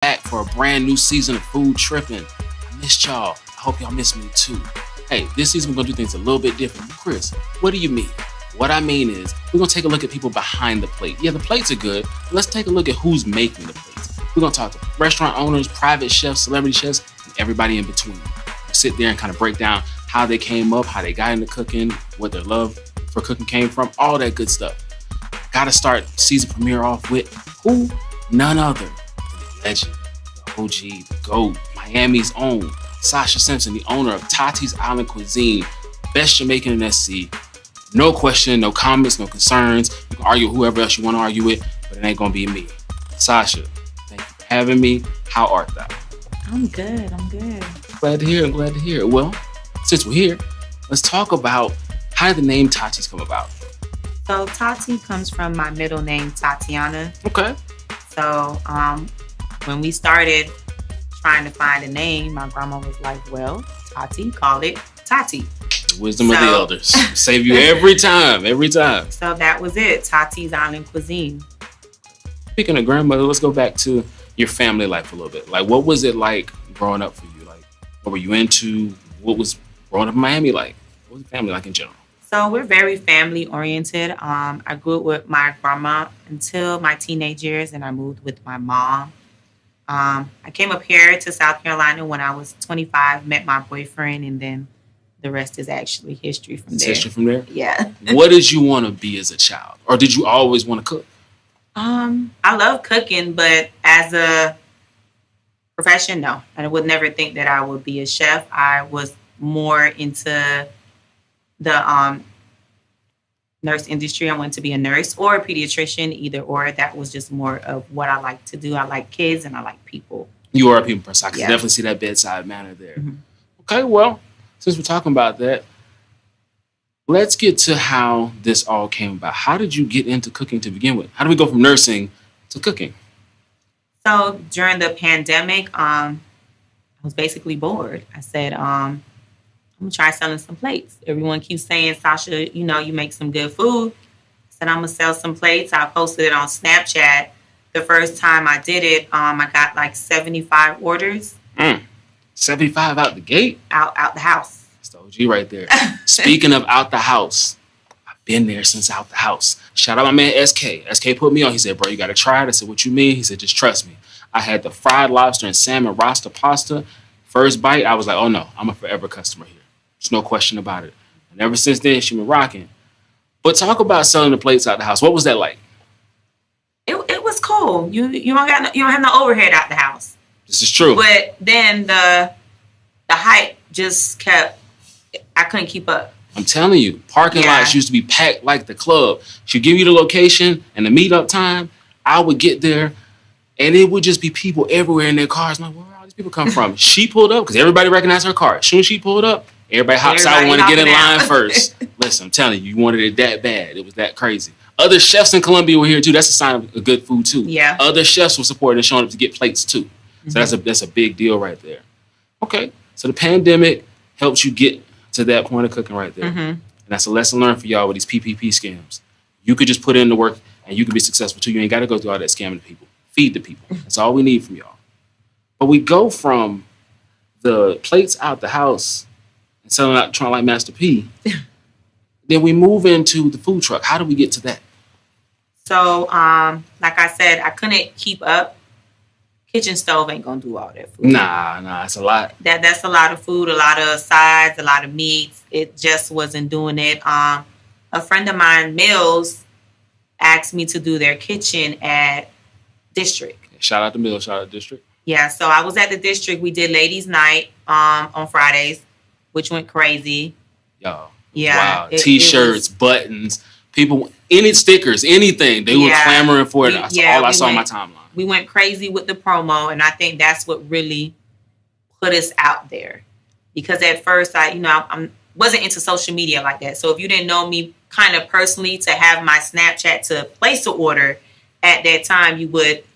back for a brand new season of Food Trippin. I missed y'all. I hope y'all miss me too. Hey, this season we're gonna do things a little bit different. Chris, what do you mean? What I mean is we're gonna take a look at people behind the plate. Yeah, the plates are good, but let's take a look at who's making the plates. We're gonna talk to restaurant owners, private chefs, celebrity chefs, and everybody in between. We'll sit there and kind of break down how they came up, how they got into cooking, what their love for cooking came from, all that good stuff. Gotta start season premiere off with who? None other than the legend, the OG, the GOAT, Miami's own, Sasha Simpson, the owner of Tati's Island Cuisine, best Jamaican in SC. No question, no comments, no concerns. You can argue with whoever else you want to argue with, but it ain't gonna be me. Sasha, thank you for having me. How art thou? I'm good. Glad to hear it. Glad to hear it. Well, since we're here, let's talk about how did the name Tati's come about? So Tati comes from my middle name, Tatiana. Okay. So when we started trying to find a name, my grandma was like, well, Tati, call it Tati. The wisdom of the elders. Save you every time. So that was it, Tati's Island Cuisine. Speaking of grandmother, let's go back to your family life a little bit. Like, what was it like growing up for you? Like, what were you into? What was growing up in Miami like? What was the family like in general? So we're very family oriented. I grew up with my grandma until my teenage years, and I moved with my mom. I came up here to South Carolina when I was 25, met my boyfriend, and then the rest is actually history from there. History from there? Yeah. What did you want to be as a child? Or did you always want to cook? I love cooking, but as a profession, no. I would never think that I would be a chef. I was more into the nurse industry. I wanted to be a nurse or a pediatrician, either or. That was just more of what I like to do. I like kids and I like people. You are a people person. I can definitely see that bedside manner there. Mm-hmm. Okay, well, since we're talking about that, let's get to how this all came about. How did you get into cooking to begin with? How do we go from nursing to cooking? So during the pandemic, I was basically bored. I said, I'm going to try selling some plates. Everyone keeps saying, Sasha, you make some good food. I said, I'm going to sell some plates. I posted it on Snapchat. The first time I did it, I got like 75 orders. 75 out the gate? Out the house. That's the OG right there. Speaking of out the house, I've been there since out the house. Shout out my man SK. SK put me on. He said, bro, you got to try it. I said, what you mean? He said, just trust me. I had the fried lobster and salmon rasta pasta. First bite, I was like, oh no, I'm a forever customer here. There's no question about it. And ever since then, she's been rocking. But talk about selling the plates out the house. What was that like? It was cool. You don't have no overhead out the house. This is true. But then the hype just kept. I couldn't keep up. I'm telling you, parking lots used to be packed like the club. She'd give you the location and the meetup time. I would get there, and it would just be people everywhere in their cars. I'm like, where all these people come from? She pulled up because everybody recognized her car. As soon as she pulled up, everybody hops out and want to get in line first. Listen, I'm telling you, you wanted it that bad. It was that crazy. Other chefs in Columbia were here too. That's a sign of good food too. Yeah. Other chefs were supporting and showing up to get plates too. So that's a big deal right there. Okay, so the pandemic helps you get to that point of cooking right there. And that's a lesson learned for y'all with these PPP scams. You could just put in the work and you can be successful too. You ain't got to go through all that scamming the people. Feed the people. That's all we need from y'all. But we go from the plates out the house and selling out trying like Master P. Then we move into the food truck. How do we get to that? So, like I said, I couldn't keep up. Kitchen stove ain't gonna do all that food. Nah, it's a lot. That's a lot of food, a lot of sides, a lot of meats. It just wasn't doing it. A friend of mine, Mills, asked me to do their kitchen at District. Shout out to Mills, shout out to District. Yeah, so I was at the District. We did Ladies' Night on Fridays, which went crazy. Y'all. Yeah. Wow. T-shirts, buttons, people, any stickers, anything. They were clamoring for it. That's all I saw on my timeline. We went crazy with the promo, and I think that's what really put us out there. Because at first, I wasn't into social media like that. So if you didn't know me kind of personally to have my Snapchat to place an order at that time, you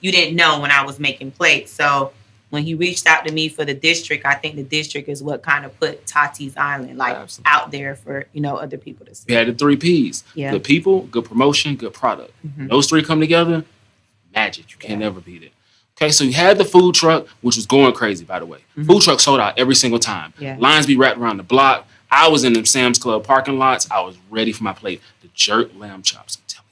didn't know when I was making plates. So when he reached out to me for the District, I think the District is what kind of put Tati's Island out there for, other people to see. We had the 3 Ps. Yeah. Good people, good promotion, good product. Those 3 come together, magic. You can't never beat it. Okay, so you had the food truck, which was going crazy, by the way. Mm-hmm. Food truck sold out every single time. Yeah. Lines be wrapped around the block. I was in them Sam's Club parking lots. I was ready for my plate. The jerk lamb chops, I'm telling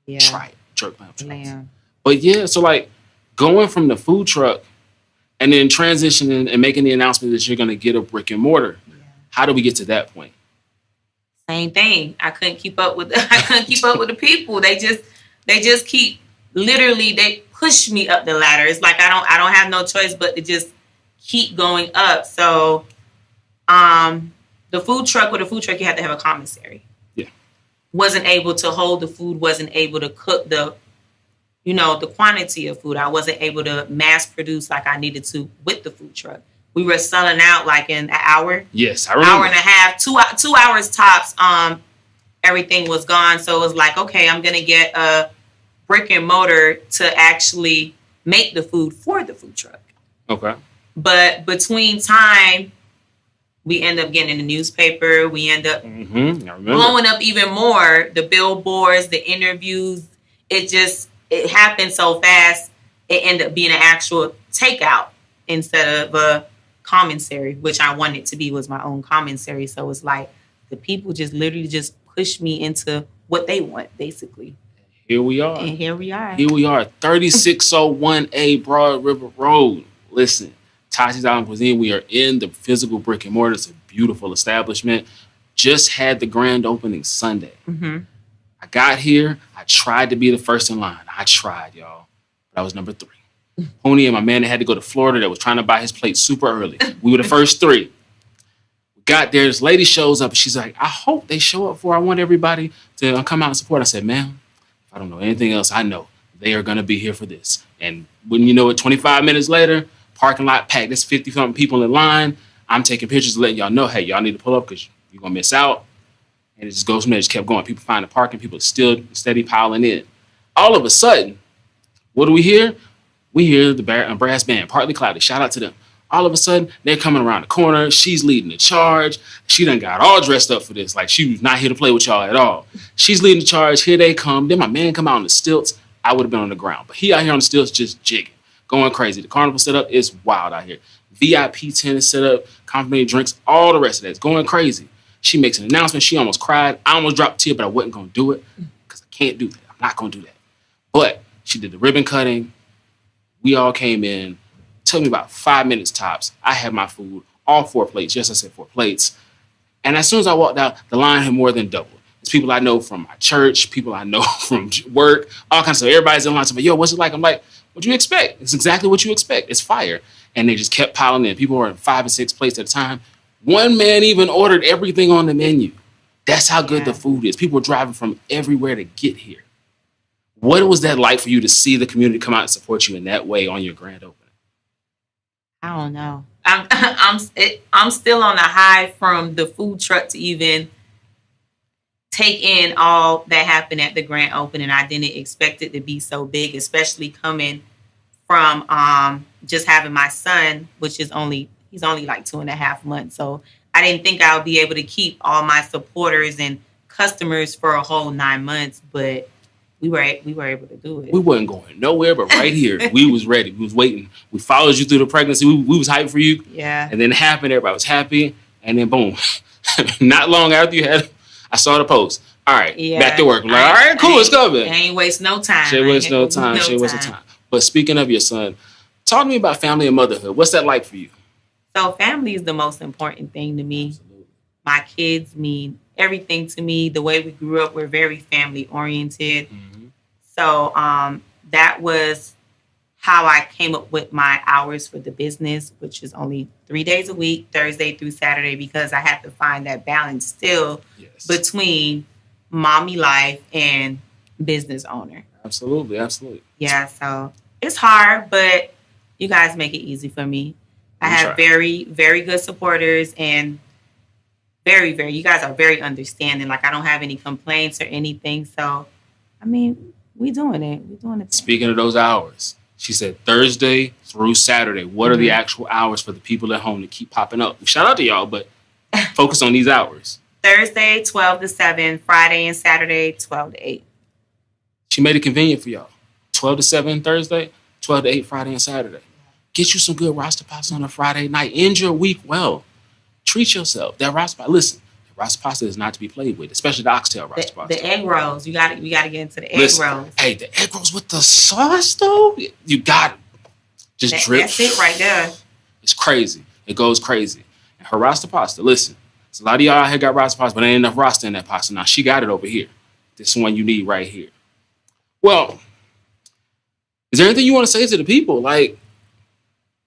you. Yeah. Try it. Jerk lamb chops. But yeah, so like going from the food truck and then transitioning and making the announcement that you're going to get a brick and mortar. Yeah. How do we get to that point? Same thing. I couldn't keep up with the people. They just keep literally they push me up the ladder. It's like I don't have no choice but to just keep going up. So the food truck, you have to have a commissary. Yeah. Wasn't able to hold the food, wasn't able to cook the quantity of food. I wasn't able to mass produce like I needed to with the food truck. We were selling out like in an hour. Yes, I remember. Hour and a half, 2 hours tops. Everything was gone. So it was like, okay, I'm gonna get a brick and mortar to actually make the food for the food truck. Okay. But between time, we end up getting in the newspaper. We end up blowing up even more. The billboards, the interviews. It happened so fast. It ended up being an actual takeout instead of a commissary, which I wanted to be, was my own commissary. So it's like the people just literally just push me into what they want, basically. Here we are. And here we are. 3601A Broad River Road. Listen, Tati's Island Cuisine. We are in the physical brick and mortar. It's a beautiful establishment. Just had the grand opening Sunday. Mm-hmm. I got here. I tried to be the first in line. I tried, y'all. But I was number 3. Pony and my man that had to go to Florida that was trying to buy his plate super early. We were the first 3. We got there. This lady shows up and she's like, I hope they show up I want everybody to come out and support. I said, ma'am, if I don't know anything else, I know they are going to be here for this. And when you know it, 25 minutes later, parking lot packed. There's 50-something people in line. I'm taking pictures letting y'all know, hey, y'all need to pull up because you're going to miss out. And it just goes from there. It just kept going. People find the parking. People still steady piling in. All of a sudden, what do we hear? We hear the brass band, Partly Cloudy. Shout out to them. All of a sudden, they're coming around the corner. She's leading the charge. She done got all dressed up for this. Like, she was not here to play with y'all at all. She's leading the charge. Here they come. Then my man come out on the stilts. I would have been on the ground. But he out here on the stilts just jigging, going crazy. The carnival setup is wild out here. VIP tent is set up, complimentary drinks, all the rest of that. It's going crazy. She makes an announcement. She almost cried. I almost dropped a tear, but I wasn't going to do it because I can't do that. I'm not going to do that. But she did the ribbon cutting. We all came in. Took me about 5 minutes tops. I had my food, all 4 plates. Yes, I said 4 plates. And as soon as I walked out, the line had more than doubled. It's people I know from my church, people I know from work, all kinds of stuff. Everybody's in line. So, yo, what's it like? I'm like, what do you expect? It's exactly what you expect. It's fire. And they just kept piling in. People were in 5 and 6 plates at a time. One man even ordered everything on the menu. That's how good the food is. People were driving from everywhere to get here. What was that like for you to see the community come out and support you in that way on your grand opening? I don't know. I'm still on a high from the food truck to even take in all that happened at the grand opening. I didn't expect it to be so big, especially coming from just having my son, which is he's only like 2.5 months. So I didn't think I would be able to keep all my supporters and customers for a whole 9 months, but we were able to do it. We wasn't going nowhere, but right here, we was ready. We was waiting. We followed you through the pregnancy. We was hyped for you. Yeah. And then it happened. Everybody was happy. And then boom. Not long after you had, I saw the post. All right, back to work. Like, all right, cool, it's coming. Ain't waste no time. She waste no time. But speaking of your son, talk to me about family and motherhood. What's that like for you? So family is the most important thing to me. Absolutely. My kids mean everything to me. The way we grew up, we're very family oriented. Mm-hmm. So that was how I came up with my hours for the business, which is only 3 days a week, Thursday through Saturday, because I had to find that balance still between mommy life and business owner. Absolutely. Yeah, so it's hard, but you guys make it easy for me. I have very, very good supporters and you guys are very understanding. Like, I don't have any complaints or anything. So, I mean, we doing it. Speaking of those hours, she said Thursday through Saturday. What are the actual hours for the people at home to keep popping up? Shout out to y'all, but focus on these hours. Thursday, 12 to 7. Friday and Saturday, 12 to 8. She made it convenient for y'all. 12 to 7 Thursday. 12 to 8 Friday and Saturday. Get you some good roster pasta on a Friday night. End your week well. Treat yourself. That roster pasta, listen, the roster pasta is not to be played with, especially the oxtail roster pasta. The egg rolls. We got to get into the egg rolls. Hey, the egg rolls with the sauce, though, you got it. Just drip. That's it right there. It's crazy. It goes crazy. And her roster pasta, listen, a lot of y'all out here got roster pasta, but there ain't enough roster in that pasta. Now, she got it over here. This one you need right here. Well, is there anything you want to say to the people? Like,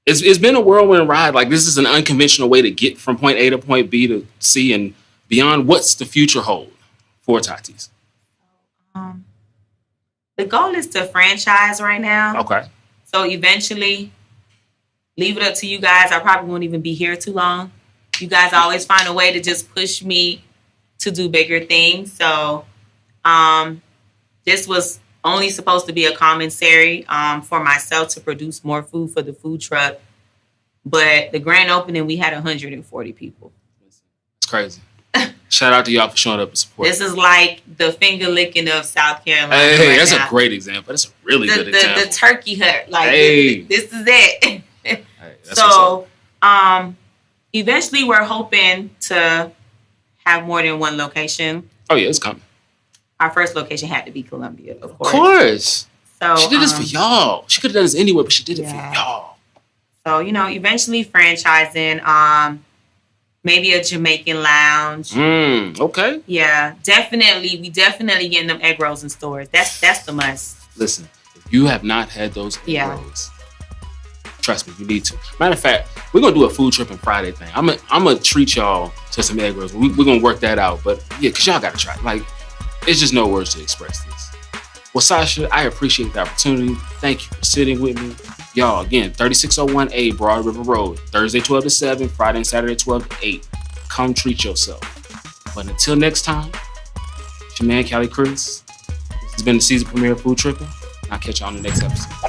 it's been a whirlwind ride. Like, this is an unconventional way to get from point A to point B to C and beyond. What's the future hold for Tati's? The goal is to franchise right now. Okay. So eventually, leave it up to you guys. I probably won't even be here too long. You guys always find a way to just push me to do bigger things. So this was only supposed to be a commissary for myself to produce more food for the food truck. But the grand opening, we had 140 people. It's crazy. Shout out to y'all for showing up and supporting. This is like the finger licking of South Carolina. Hey, that's now. a great example. That's a really good example. The turkey hut. Like, this is it. Hey, so eventually we're hoping to have more than one location. Oh, yeah, it's coming. Our first location had to be Columbia, of course. Of course. So she did this for y'all. She could have done this anywhere, but she did it for y'all. So, eventually franchising, maybe a Jamaican lounge. Okay. Yeah, definitely. We definitely getting them egg rolls in stores. That's the must. Listen, if you have not had those egg rolls, trust me, you need to. Matter of fact, we're gonna do a food Trippin Friday thing. I'm gonna treat y'all to some egg rolls. We're gonna work that out. But yeah, cause y'all gotta try it. Like, it's just no words to express this. Well, Sasha, I appreciate the opportunity. Thank you for sitting with me. Y'all, again, 3601A Broad River Road, Thursday 12 to 7, Friday and Saturday 12 to 8. Come treat yourself. But until next time, it's your man, Cali Chris. This has been the season premiere of Food Trippin. I'll catch y'all on the next episode.